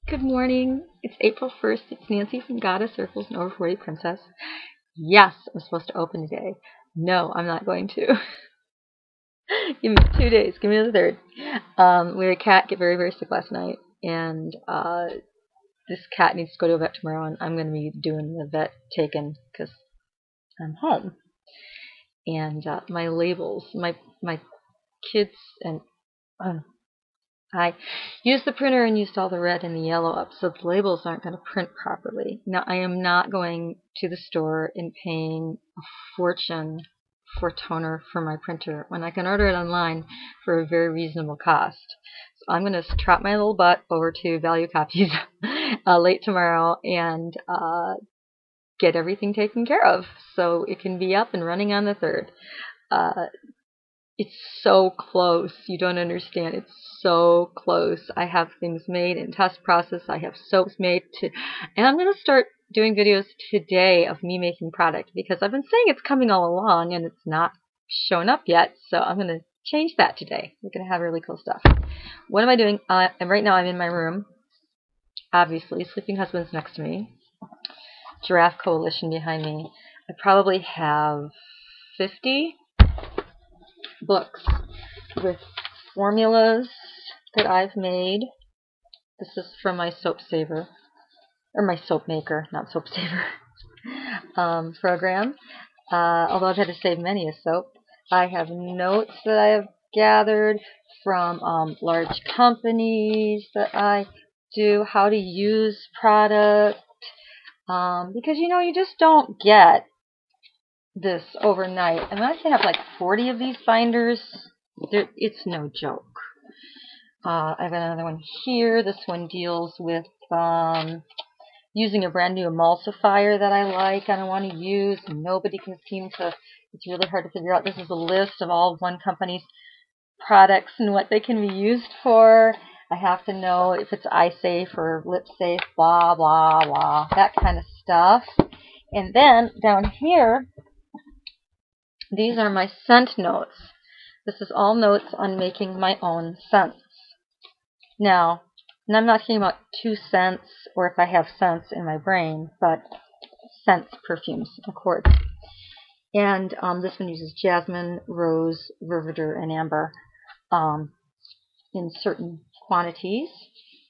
Good morning. It's April 1st. It's Nancy from Goddess Circles and Over 40 Princess. Yes, I'm supposed to open today. No, I'm not going to. Give me 2 days. Give me the third. We had a cat get very, very sick last night, and this cat needs to go to a vet tomorrow, and I'm going to be doing the vet taken because I'm home. And my labels, my kids, and I used the printer and used all the red and the yellow up, so the labels aren't going to print properly. Now, I am not going to the store and paying a fortune for toner for my printer when I can order it online for a very reasonable cost. So I'm going to trot my little butt over to Value Copies late tomorrow and get everything taken care of so it can be up and running on the 3rd. It's so close. You don't understand. It's so close. I have things made in test process. I have soaps made and I'm going to start doing videos today of me making product because I've been saying it's coming all along and it's not shown up yet. So I'm going to change that today. We're going to have really cool stuff. What am I doing? And right now I'm in my room. Obviously, Sleeping Husband's next to me. Giraffe Coalition behind me. I probably have 50 books with formulas that I've made. This is from my soap saver, or my soap maker, not soap saver, program. Although I've had to save many a soap. I have notes that I have gathered from large companies that I do, how to use product, because you just don't get this overnight. And when I say I have like 40 of these binders, it's no joke. I've got another one here. This one deals with using a brand new emulsifier that I like and I want to use, and nobody can seem to, it's really hard to figure out. This is a list of all of one company's products and what they can be used for. I have to know if it's eye safe or lip safe, blah, blah, blah, that kind of stuff. And then down here, these are my scent notes. This is all notes on making my own scents. Now, and I'm not talking about 2 scents or if I have scents in my brain, but scents, perfumes, accords. And this one uses jasmine, rose, vervader, and amber in certain quantities.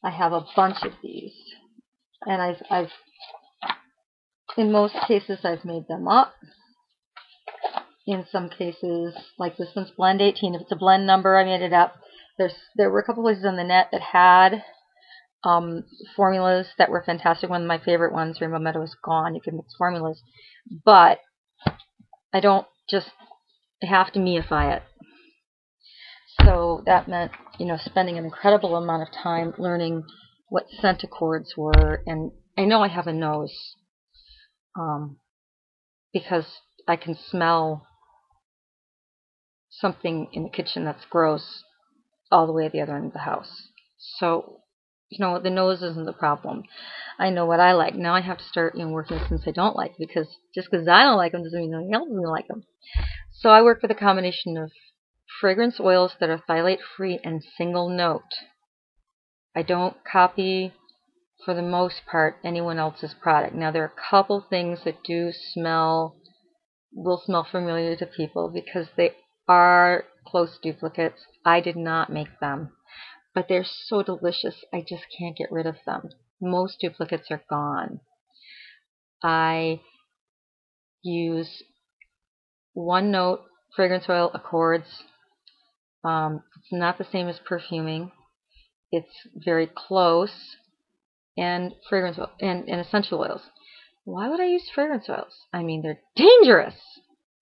I have a bunch of these, and I've in most cases I've made them up. In some cases, like this one's blend 18. If it's a blend number, I made it up. There were a couple places on the net that had formulas that were fantastic. One of my favorite ones, Rainbow Meadow, is gone. You can mix formulas, but I don't just have to meify it. So that meant, spending an incredible amount of time learning what scent accords were, and I know I have a nose because I can smell something in the kitchen that's gross all the way at the other end of the house. So, the nose isn't the problem. I know what I like. Now I have to start working with things I don't like, because just because I don't like them doesn't mean no one else doesn't like them. So I work with a combination of fragrance oils that are phthalate free and single note. I don't copy, for the most part, anyone else's product. Now there are a couple things that will smell familiar to people because they are close duplicates. I did not make them, but they're so delicious I just can't get rid of them. Most duplicates are gone. I use 1 note fragrance oil accords. It's not the same as perfuming. It's very close. And fragrance oil and essential oils. Why would I use fragrance oils? I mean, they're dangerous.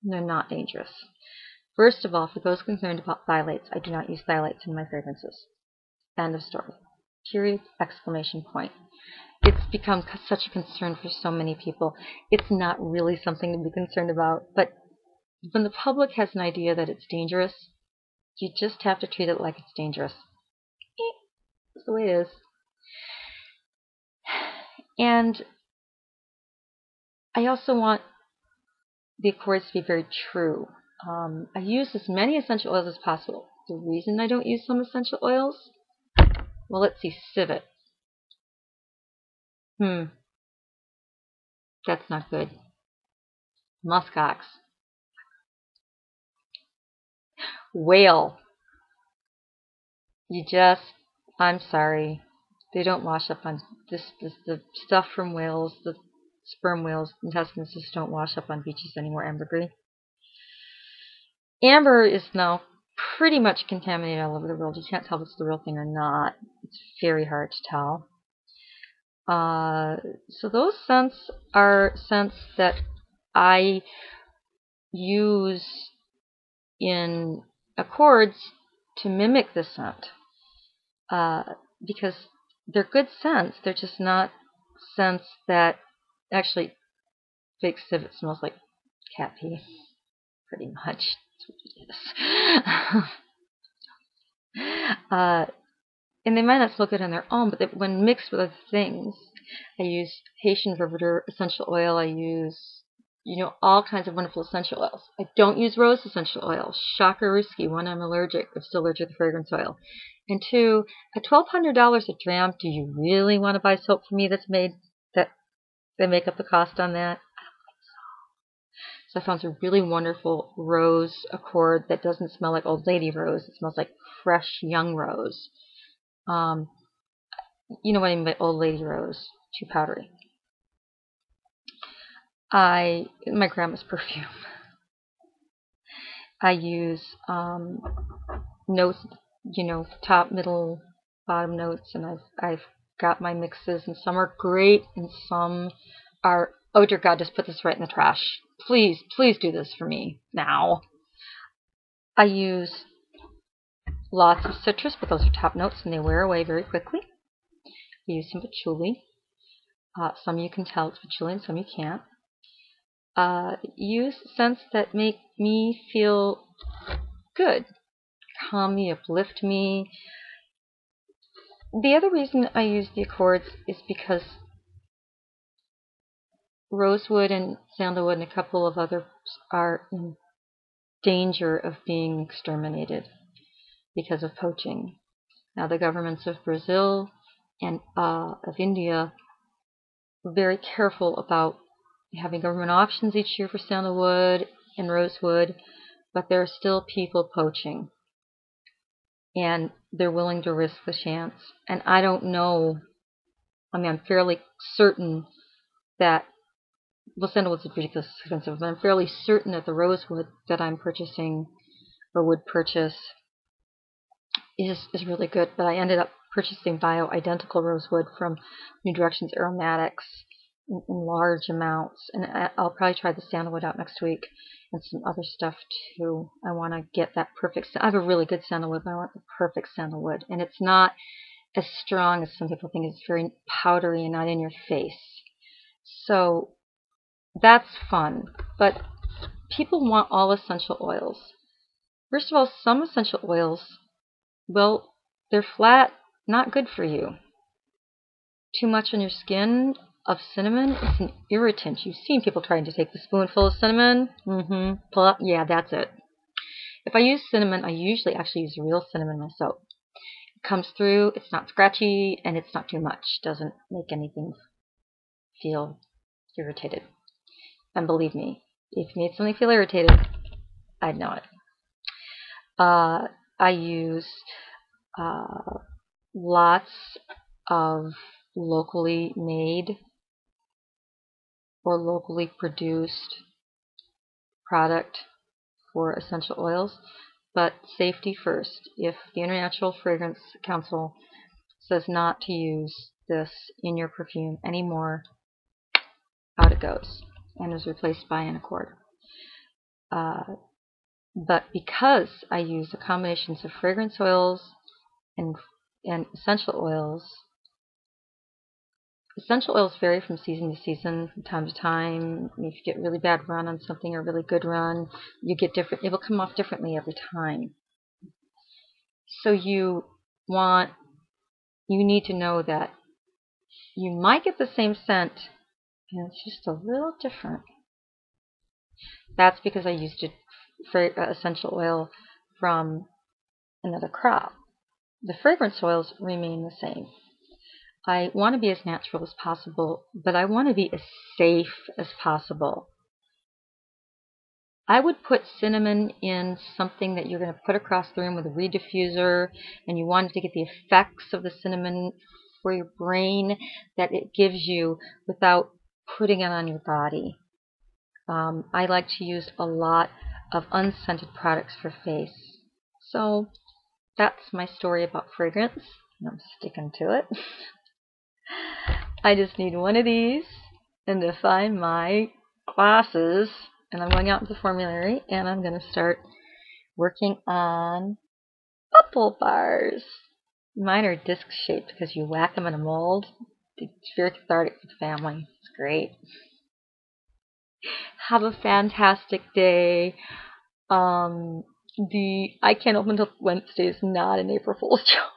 They're not dangerous. First of all, for those concerned about phthalates, I do not use phthalates in my fragrances. End of story. Period. Exclamation point. It's become such a concern for so many people. It's not really something to be concerned about, but when the public has an idea that it's dangerous, you just have to treat it like it's dangerous. That's the way it is. And I also want the accords to be very true. I use as many essential oils as possible. The reason I don't use some essential oils, well, let's see, civet. That's not good. Muskox. Whale. I'm sorry. They don't wash up on the stuff from whales, the sperm whales, intestines just don't wash up on beaches anymore, ambergris. Amber is now pretty much contaminated all over the world. You can't tell if it's the real thing or not. It's very hard to tell. So those scents are scents that I use in accords to mimic the scent. Because they're good scents. They're just not scents that actually Fake Civet smells like cat pee. Pretty much. That's what it is. And they might not smell good on their own, but when mixed with other things, I use Haitian Riveter essential oil. I use, all kinds of wonderful essential oils. I don't use rose essential oil. Shocker risky. One, I'm allergic. I'm still allergic to fragrance oil. And two, at $1,200 a dram, do you really want to buy soap from me that they make up the cost on that? I don't think so. So I found a really wonderful rose accord that doesn't smell like old lady rose. It smells like fresh young rose. You know what I mean by old lady rose? Too powdery. My grandma's perfume. I use notes, top, middle, bottom notes, and I've got my mixes, and some are great, and some are, oh dear God, just put this right in the trash. Please do this for me now. I use lots of citrus, but those are top notes, and they wear away very quickly. I use some patchouli. Some you can tell it's patchouli, and some you can't. Use scents that make me feel good, calm me, uplift me. The other reason I use the accords is because rosewood and sandalwood and a couple of others are in danger of being exterminated because of poaching. Now, the governments of Brazil and of India are very careful about having government auctions each year for sandalwood and rosewood, but there are still people poaching, and they're willing to risk the chance. And I don't know, I'm fairly certain that, sandalwood's ridiculously expensive, but I'm fairly certain that the rosewood that I'm purchasing or would purchase is really good, but I ended up purchasing bio-identical rosewood from New Directions Aromatics in large amounts, and I'll probably try the sandalwood out next week and some other stuff too. I want to get that perfect. I have a really good sandalwood, but I want the perfect sandalwood, and it's not as strong as some people think. It's very powdery and not in your face, so that's fun. But people want all essential oils. First of all, some essential oils, well, they're flat, not good for you. Too much on your skin of cinnamon, it's an irritant. You've seen people trying to take a spoonful of cinnamon. Pull up. Yeah, that's it. If I use cinnamon, I usually actually use real cinnamon in my soap. It comes through, it's not scratchy, and it's not too much. Doesn't make anything feel irritated. And believe me, if you made something feel irritated, I'd know it. I use lots of locally made or locally produced product for essential oils, but safety first. If the International Fragrance Council says not to use this in your perfume anymore, out it goes and is replaced by an accord. But because I use the combinations of fragrance oils and essential oils vary from season to season, from time to time. If you get really bad run on something or a really good run, you get different. It will come off differently every time. So you need to know that you might get the same scent, and it's just a little different. That's because I used essential oil from another crop. The fragrance oils remain the same. I want to be as natural as possible, but I want to be as safe as possible. I would put cinnamon in something that you're going to put across the room with a reed diffuser, and you want to get the effects of the cinnamon for your brain that it gives you without putting it on your body. I like to use a lot of unscented products for face. So that's my story about fragrance, and I'm sticking to it. I just need one of these and to find my glasses, and I'm going out into the formulary and I'm going to start working on bubble bars. Mine are disc shaped because you whack them in a mold. It's very cathartic for the family. It's great. Have a fantastic day. I can't open until Wednesday is not an April Fool's joke.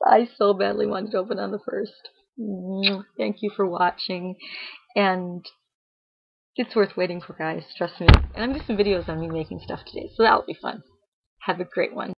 I so badly wanted to open on the 1st. Thank you for watching, and it's worth waiting for, guys. Trust me. And I'm doing some videos on me making stuff today, so that'll be fun. Have a great one.